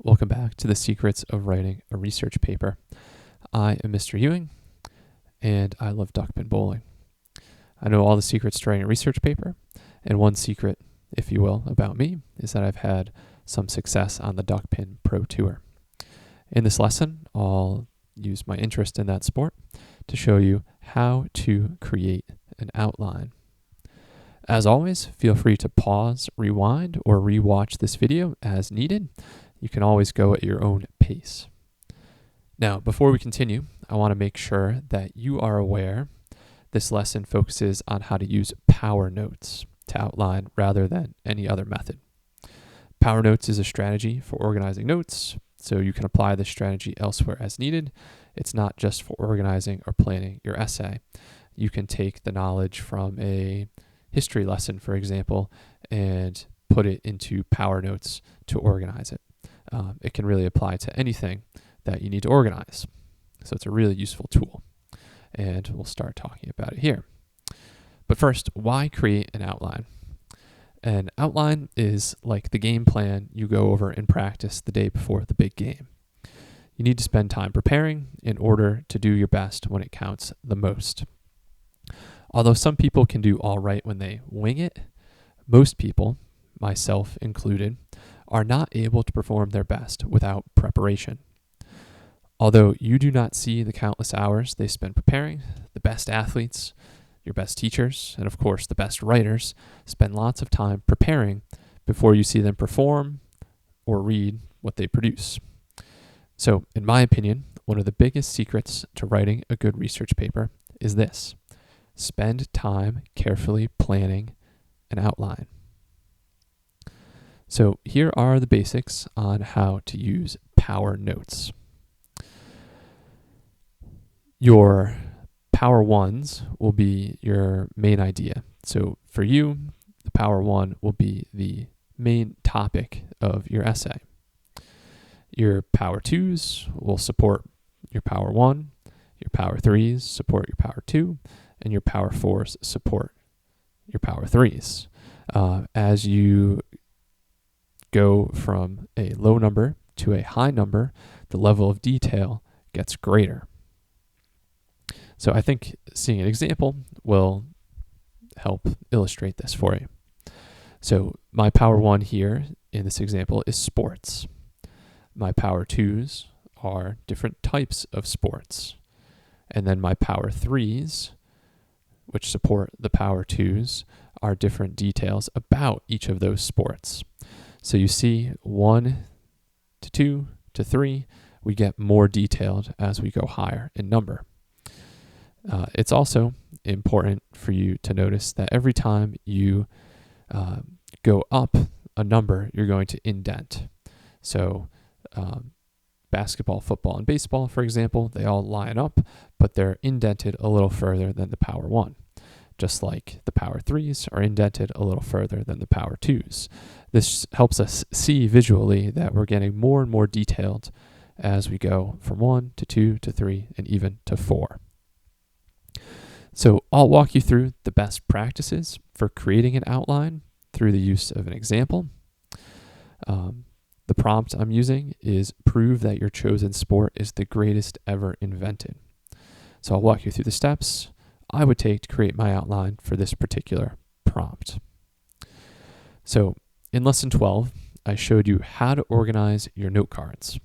Welcome back to the secrets of writing a research paper. I am Mr. Ewing, and I love duckpin bowling. I know all the secrets to writing a research paper, and one secret, if you will, about me is that I've had some success on the Duckpin Pro Tour. In this lesson, I'll use my interest in that sport to show you how to create an outline. As always, feel free to pause, rewind, or rewatch this video as needed. You can always go at your own pace. Now, before we continue, I want to make sure that you are aware this lesson focuses on how to use Power Notes to outline rather than any other method. Power Notes is a strategy for organizing notes, so you can apply this strategy elsewhere as needed. It's not just for organizing or planning your essay. You can take the knowledge from a history lesson, for example, and put it into Power Notes to organize it. It can really apply to anything that you need to organize. So it's a really useful tool. And we'll start talking about it here. But first, why create an outline? An outline is like the game plan you go over in practice the day before the big game. You need to spend time preparing in order to do your best when it counts the most. Although some people can do all right when they wing it, most people, myself included, are not able to perform their best without preparation. Although you do not see the countless hours they spend preparing, the best athletes, your best teachers, and of course the best writers spend lots of time preparing before you see them perform or read what they produce. So, in my opinion, one of the biggest secrets to writing a good research paper is this: spend time carefully planning an outline. So here are the basics on how to use Power Notes. Your Power Ones will be your main idea. So for you, the Power One will be the main topic of your essay. Your Power Twos will support your Power One, your Power Threes support your Power Two, and your Power Fours support your Power Threes. As you go from a low number to a high number, the level of detail gets greater. So I think seeing an example will help illustrate this for you. So my Power 1 here in this example is sports. My Power 2s are different types of sports. And then my Power 3s, which support the Power 2s, are different details about each of those sports. So you see 1 to 2 to 3, we get more detailed as we go higher in number. It's also important for you to notice that every time you go up a number, you're going to indent. So basketball, football, and baseball, for example, they all line up, but they're indented a little further than the Power 1. Just like the Power 3s are indented a little further than the Power 2s. This helps us see visually that we're getting more and more detailed as we go from 1 to 2 to 3 and even to 4. So I'll walk you through the best practices for creating an outline through the use of an example. The prompt I'm using is prove that your chosen sport is the greatest ever invented. So I'll walk you through the steps I would take to create my outline for this particular prompt. So in lesson 12, I showed you how to organize your note cards.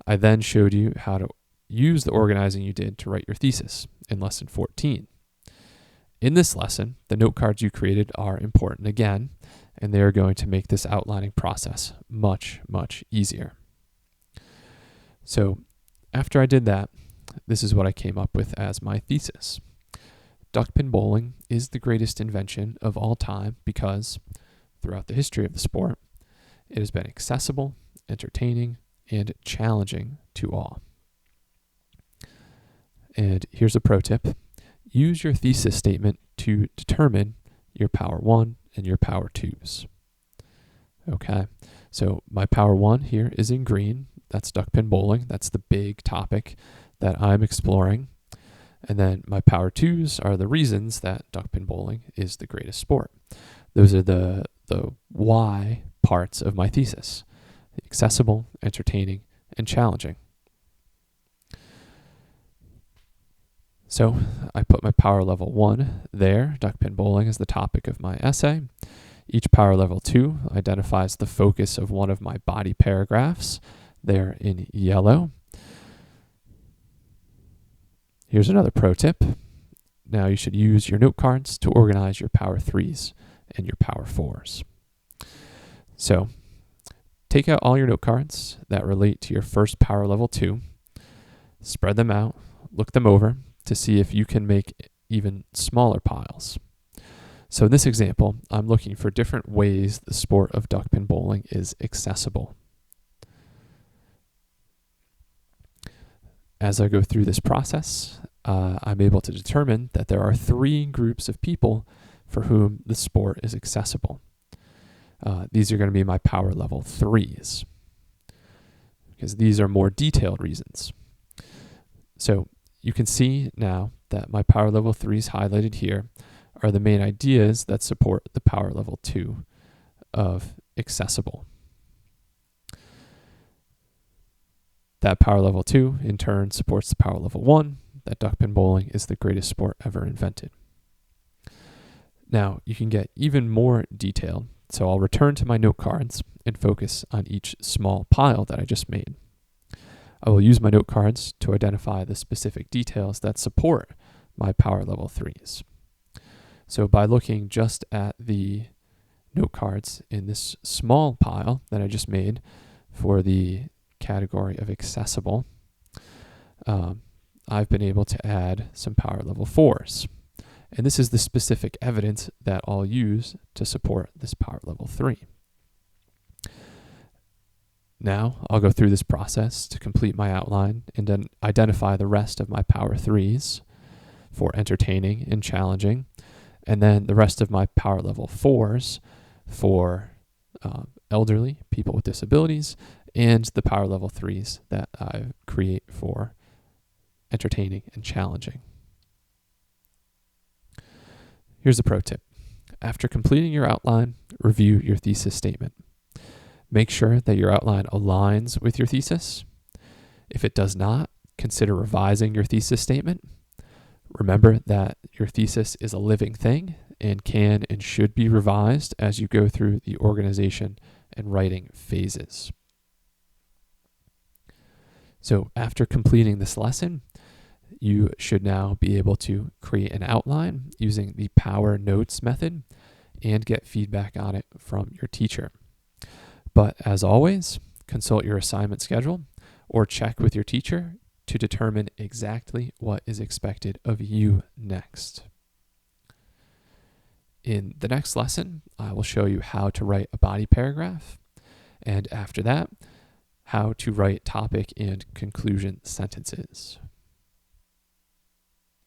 I then showed you how to use the organizing you did to write your thesis in lesson 14. In this lesson, the note cards you created are important again, and they are going to make this outlining process much, much easier. So after I did that, this is what I came up with as my thesis. Duckpin bowling is the greatest invention of all time because, throughout the history of the sport, it has been accessible, entertaining, and challenging to all. And here's a pro tip. Use your thesis statement to determine your Power 1 and your Power 2s. Okay, so my Power 1 here is in green. That's duckpin bowling. That's the big topic that I'm exploring. And then my Power 2s are the reasons that duckpin bowling is the greatest sport. Those are the why parts of my thesis. accessible, entertaining, and challenging. So I put my power level 1 there. Duckpin bowling is the topic of my essay. Each power level 2 identifies the focus of one of my body paragraphs there in yellow. Here's another pro tip. Now you should use your note cards to organize your power 3s and your power 4s. So take out all your note cards that relate to your first power level 2, spread them out, look them over to see if you can make even smaller piles. So in this example, I'm looking for different ways the sport of duckpin bowling is accessible. As I go through this process, I'm able to determine that there are 3 groups of people for whom the sport is accessible. These are going to be my power level 3s, because these are more detailed reasons. So you can see now that my power level 3s highlighted here are the main ideas that support the power level 2 of accessible. That power level 2 in turn supports the power level 1, that duckpin bowling is the greatest sport ever invented. Now you can get even more detailed, so I'll return to my note cards and focus on each small pile that I just made. I will use my note cards to identify the specific details that support my power level 3s. So by looking just at the note cards in this small pile that I just made for the category of accessible, I've been able to add some power level 4s. And this is the specific evidence that I'll use to support this power level 3. Now I'll go through this process to complete my outline and then identify the rest of my power 3s for entertaining and challenging, and then the rest of my power level 4s for elderly, people with disabilities, and the power level 3s that I create for entertaining and challenging. Here's a pro tip. After completing your outline, review your thesis statement. Make sure that your outline aligns with your thesis. If it does not, consider revising your thesis statement. Remember that your thesis is a living thing and can and should be revised as you go through the organization and writing phases. So after completing this lesson, you should now be able to create an outline using the Power Notes method and get feedback on it from your teacher. But as always, consult your assignment schedule or check with your teacher to determine exactly what is expected of you next. In the next lesson, I will show you how to write a body paragraph, and after that, how to write topic and conclusion sentences.